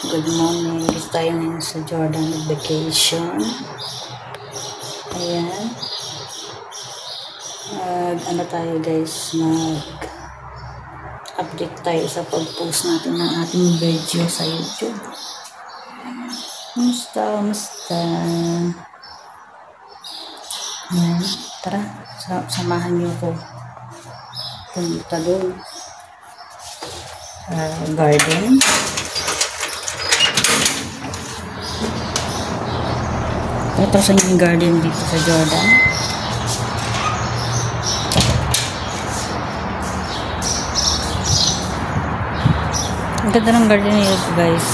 Good morning. Dito tayo ngayon sa Jordan vacation. Ayan. Ano tayo guys, update tayo sa pag-post natin ng ating video sa YouTube. Musta? Ayan. Tara, samahan niyo ko punta doon. Garden. Ito sa yung garden dito sa Jordan. Ang ganda ng garden nito guys.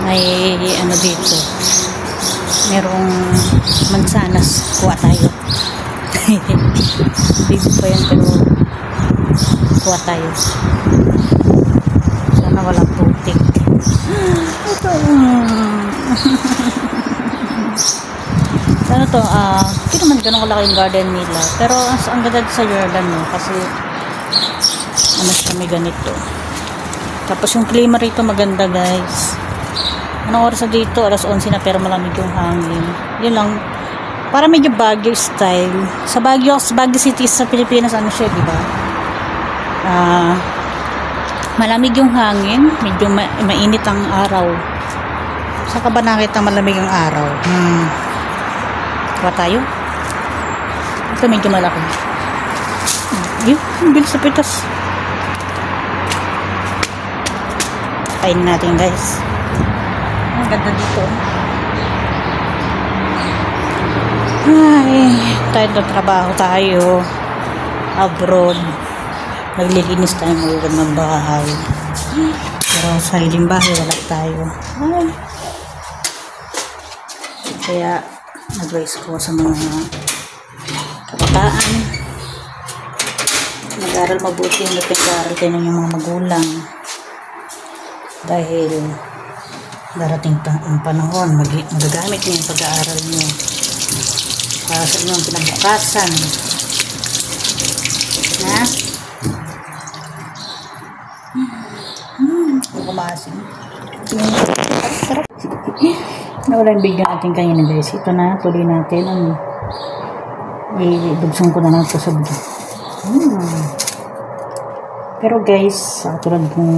May ano dito. Merong mansanas. Kuha tayo. Bigo pa yan pero kuha tayo. Sana walang putik. Ito. Ano to, hindi naman ganun kalaki yung garden nila. Pero ang ganda sa Jordan no, kasi ano siya, may ganito. Tapos yung klima rito maganda guys. Anong oras na dito? Alas 11 na pero malamig yung hangin. Yun lang. Para medyo Baguio style. Sa Baguio City sa Pilipinas, ano siya, diba? Malamig yung hangin. Medyo mainit ang araw. Saan ka ba nakita malamig ang araw? Kuha tayo. Ito medyo malaki. Yun, bilis sa pitas. Kain natin guys. Ang ganda dito. Ay, tayo na trabaho tayo. Abroad. Naglilinis tayo ng bahay. Pero sa hiling bahay wala tayo. Ay. Kaya advice ko sa mga kabataan, mag-aral mabuti, nag-aral kayo ng mga magulang dahil darating ang panahon magagamit niyo yung pag-aaral niyo para sa inyong pinabukasan na kumasin sarap. Nawala yung video natin kanina guys. Ito na, tuloy natin. Ibugsong ko na lang ito sa video. Pero guys, tulad kung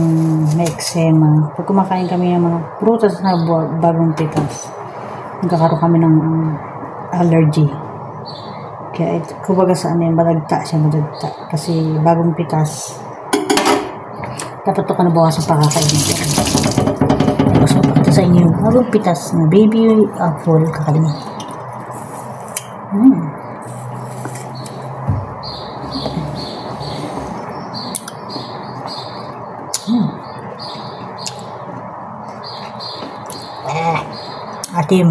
may eczema, pag kumakain kami ng mga prutas na bagong pitas, nagkakaroon kami ng allergy. Kaya kumbaga sa ano yun, madagta. Kasi bagong pitas, dapat ito ka nabawasan pakakainin. Tapos ito sa inyo, bagong pitas na baby apple, kakainin. Atim.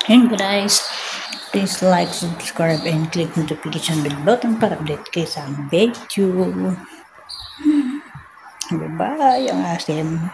And guys, please like, subscribe, and click notification bell button para update kayo sa aming video. Bye-bye ang asim.